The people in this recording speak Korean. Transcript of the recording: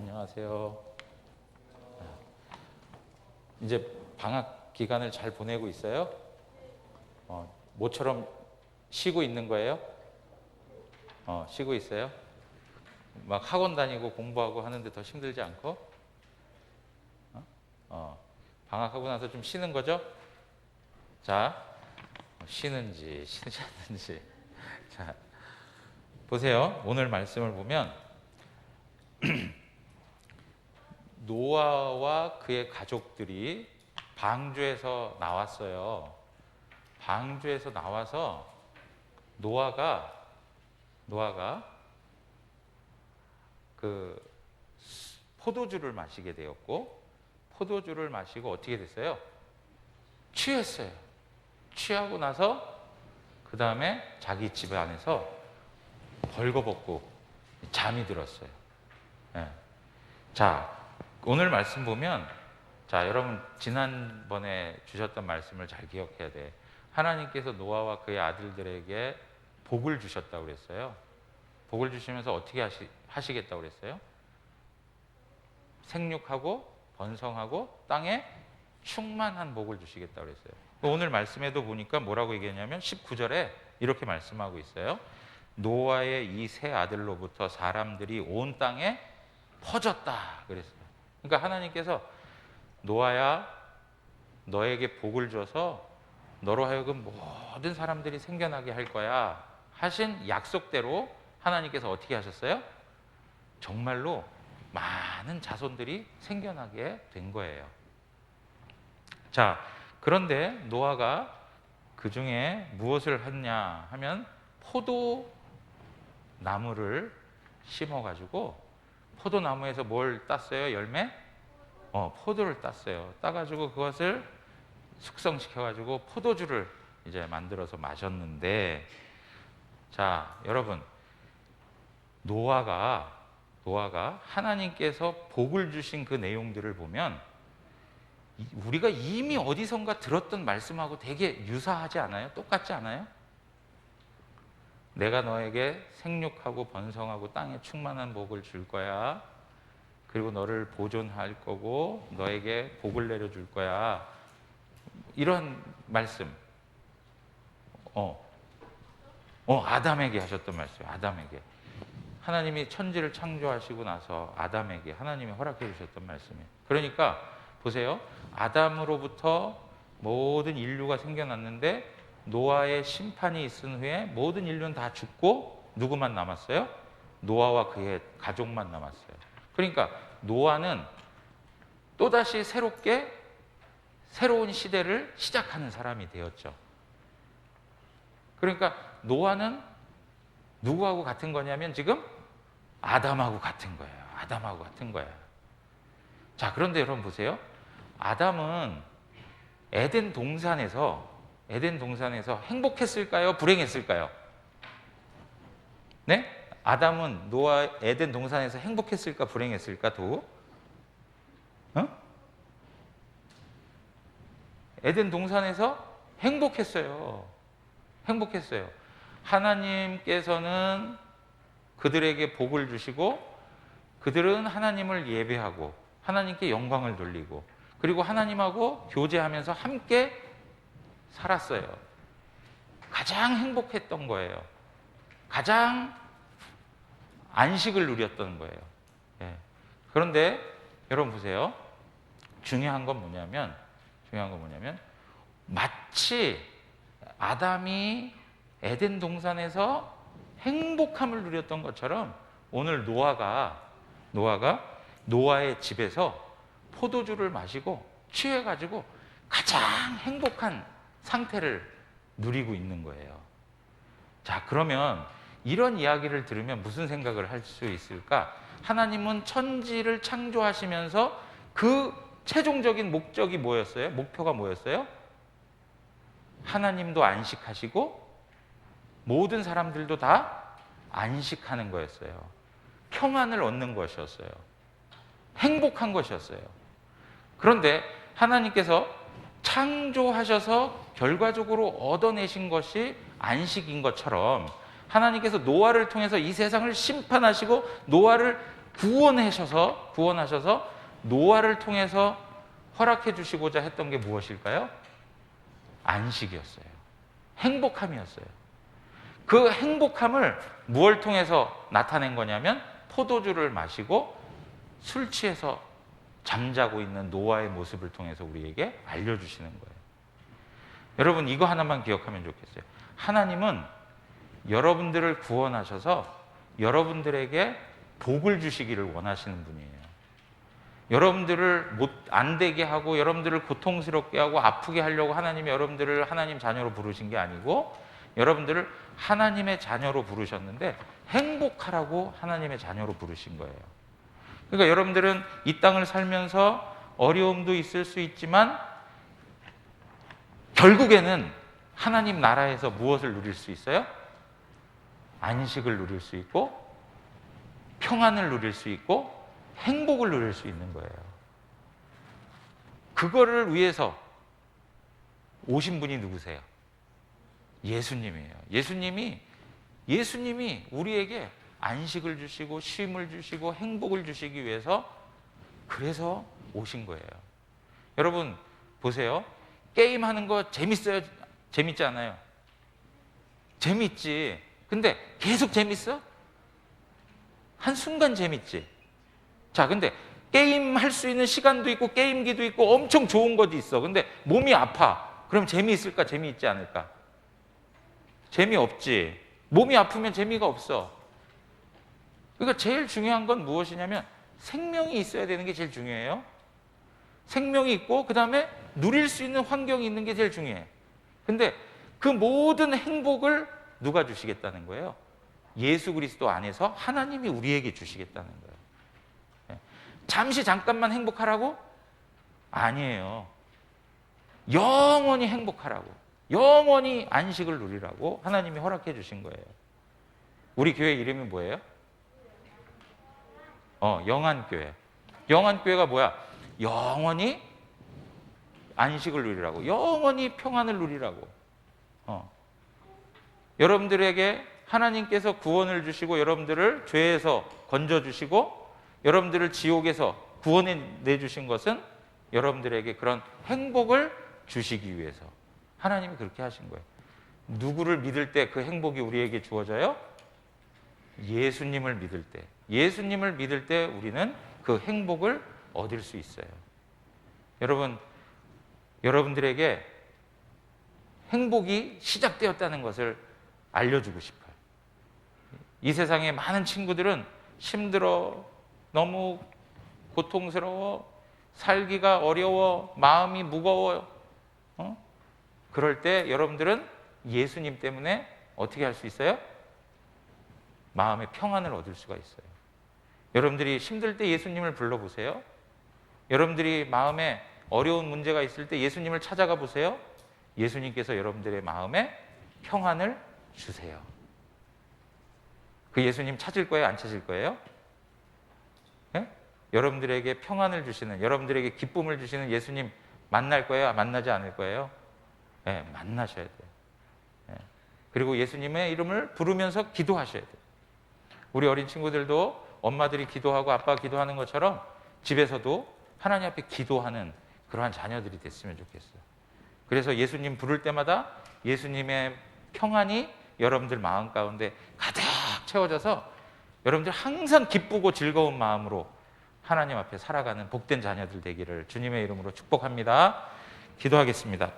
안녕하세요. 이제 방학 기간을 잘 보내고 있어요? 모처럼 쉬고 있는 거예요? 쉬고 있어요? 막 학원 다니고 공부하고 하는데 더 힘들지 않고? 방학하고 나서 좀 쉬는 거죠? 자, 쉬는지 쉬지 않는지. 자, 보세요. 오늘 말씀을 보면 노아와 그의 가족들이 방주에서 나왔어요. 방주에서 나와서 노아가 그 포도주를 마시게 되었고, 포도주를 마시고 어떻게 됐어요? 취했어요. 취하고 나서 그 다음에 자기 집 안에서 벌거벗고 잠이 들었어요. 네. 자, 오늘 말씀 보면, 자, 여러분 지난번에 주셨던 말씀을 잘 기억해야 돼. 하나님께서 노아와 그의 아들들에게 복을 주셨다고 그랬어요. 복을 주시면서 어떻게 하시겠다고 그랬어요? 생육하고 번성하고 땅에 충만한 복을 주시겠다고 그랬어요. 오늘 말씀에도 보니까 뭐라고 얘기했냐면 19절에 이렇게 말씀하고 있어요. 노아의 이 세 아들로부터 사람들이 온 땅에 퍼졌다 그랬어요. 그러니까 하나님께서 노아야, 너에게 복을 줘서 너로 하여금 모든 사람들이 생겨나게 할 거야 하신 약속대로 하나님께서 어떻게 하셨어요? 정말로 많은 자손들이 생겨나게 된 거예요. 자, 그런데 노아가 그 중에 무엇을 했냐 하면 포도나무를 심어가지고, 포도나무에서 뭘 땄어요? 열매? 포도를 땄어요. 따가지고 그것을 숙성시켜가지고 포도주를 이제 만들어서 마셨는데, 자, 여러분, 노아가 하나님께서 복을 주신 그 내용들을 보면 우리가 이미 어디선가 들었던 말씀하고 되게 유사하지 않아요? 똑같지 않아요? 내가 너에게 생육하고 번성하고 땅에 충만한 복을 줄 거야. 그리고 너를 보존할 거고 너에게 복을 내려줄 거야. 이런 말씀. 아담에게 하셨던 말씀. 아담에게. 하나님이 천지를 창조하시고 나서 아담에게 하나님이 허락해 주셨던 말씀이에요. 그러니까 보세요. 아담으로부터 모든 인류가 생겨났는데 노아의 심판이 있은 후에 모든 인류는 다 죽고 누구만 남았어요? 노아와 그의 가족만 남았어요. 그러니까 노아는 또다시 새로운 시대를 시작하는 사람이 되었죠. 그러니까 노아는 누구하고 같은 거냐면 지금 아담하고 같은 거예요. 아담하고 같은 거예요. 자, 그런데 여러분 보세요. 아담은 에덴 동산에서 행복했을까요? 불행했을까요? 네? 아담은 에덴 동산에서 행복했을까? 불행했을까? 에덴 동산에서 행복했어요. 하나님께서는 그들에게 복을 주시고 그들은 하나님을 예배하고 하나님께 영광을 돌리고 그리고 하나님하고 교제하면서 함께 살았어요. 가장 행복했던 거예요. 가장 안식을 누렸던 거예요. 예. 그런데 여러분 보세요. 중요한 건 뭐냐면 마치 아담이 에덴 동산에서 행복함을 누렸던 것처럼 오늘 노아가 노아의 집에서 포도주를 마시고 취해가지고 가장 행복한 상태를 누리고 있는 거예요. 자, 그러면 이런 이야기를 들으면 무슨 생각을 할 수 있을까? 하나님은 천지를 창조하시면서 그 최종적인 목적이 뭐였어요? 목표가 뭐였어요? 하나님도 안식하시고 모든 사람들도 다 안식하는 거였어요. 평안을 얻는 것이었어요. 행복한 것이었어요. 그런데 하나님께서 창조하셔서 결과적으로 얻어내신 것이 안식인 것처럼 하나님께서 노아를 통해서 이 세상을 심판하시고 노아를 구원하셔서 노아를 통해서 허락해 주시고자 했던 게 무엇일까요? 안식이었어요. 행복함이었어요. 그 행복함을 무엇을 통해서 나타낸 거냐면 포도주를 마시고 술 취해서 잠자고 있는 노아의 모습을 통해서 우리에게 알려주시는 거예요. 여러분 이거 하나만 기억하면 좋겠어요. 하나님은 여러분들을 구원하셔서 여러분들에게 복을 주시기를 원하시는 분이에요. 여러분들을 안 되게 하고 여러분들을 고통스럽게 하고 아프게 하려고 하나님이 여러분들을 하나님 자녀로 부르신 게 아니고 여러분들을 하나님의 자녀로 부르셨는데 행복하라고 하나님의 자녀로 부르신 거예요. 그러니까 여러분들은 이 땅을 살면서 어려움도 있을 수 있지만 결국에는 하나님 나라에서 무엇을 누릴 수 있어요? 안식을 누릴 수 있고 평안을 누릴 수 있고 행복을 누릴 수 있는 거예요. 그거를 위해서 오신 분이 누구세요? 예수님이에요. 예수님이 우리에게 안식을 주시고 쉼을 주시고 행복을 주시기 위해서 그래서 오신 거예요. 여러분 보세요. 게임하는 거 재밌어요? 재밌지 않아요? 재밌지. 근데 계속 재밌어? 한순간 재밌지. 자, 근데 게임 할 수 있는 시간도 있고 게임기도 있고 엄청 좋은 것도 있어. 근데 몸이 아파. 그럼 재미있을까? 재미있지 않을까? 재미없지. 몸이 아프면 재미가 없어. 그러니까 제일 중요한 건 무엇이냐면 생명이 있어야 되는 게 제일 중요해요. 생명이 있고 그 다음에 누릴 수 있는 환경이 있는 게 제일 중요해. 근데 그 모든 행복을 누가 주시겠다는 거예요? 예수 그리스도 안에서 하나님이 우리에게 주시겠다는 거예요. 잠시 잠깐만 행복하라고? 아니에요. 영원히 행복하라고, 영원히 안식을 누리라고 하나님이 허락해 주신 거예요. 우리 교회 이름이 뭐예요? 영안교회. 영안교회가 뭐야? 영원히 안식을 누리라고, 영원히 평안을 누리라고. 여러분들에게 하나님께서 구원을 주시고 여러분들을 죄에서 건져주시고 여러분들을 지옥에서 구원해 내주신 것은 여러분들에게 그런 행복을 주시기 위해서 하나님이 그렇게 하신 거예요. 누구를 믿을 때 그 행복이 우리에게 주어져요? 예수님을 믿을 때. 예수님을 믿을 때 우리는 그 행복을 얻을 수 있어요. 여러분, 여러분들에게 행복이 시작되었다는 것을 알려주고 싶어요. 이 세상의 많은 친구들은 힘들어, 너무 고통스러워, 살기가 어려워, 마음이 무거워. 그럴 때 여러분들은 예수님 때문에 어떻게 할 수 있어요? 마음의 평안을 얻을 수가 있어요. 여러분들이 힘들 때 예수님을 불러보세요. 여러분들이 마음에 어려운 문제가 있을 때 예수님을 찾아가 보세요. 예수님께서 여러분들의 마음에 평안을 주세요. 그 예수님 찾을 거예요? 안 찾을 거예요? 네? 여러분들에게 평안을 주시는, 여러분들에게 기쁨을 주시는 예수님 만날 거예요? 만나지 않을 거예요? 네, 만나셔야 돼요. 네. 그리고 예수님의 이름을 부르면서 기도하셔야 돼요. 우리 어린 친구들도 엄마들이 기도하고 아빠가 기도하는 것처럼 집에서도 하나님 앞에 기도하는 그러한 자녀들이 됐으면 좋겠어요. 그래서 예수님 부를 때마다 예수님의 평안이 여러분들 마음 가운데 가득 채워져서 여러분들 항상 기쁘고 즐거운 마음으로 하나님 앞에 살아가는 복된 자녀들 되기를 주님의 이름으로 축복합니다. 기도하겠습니다.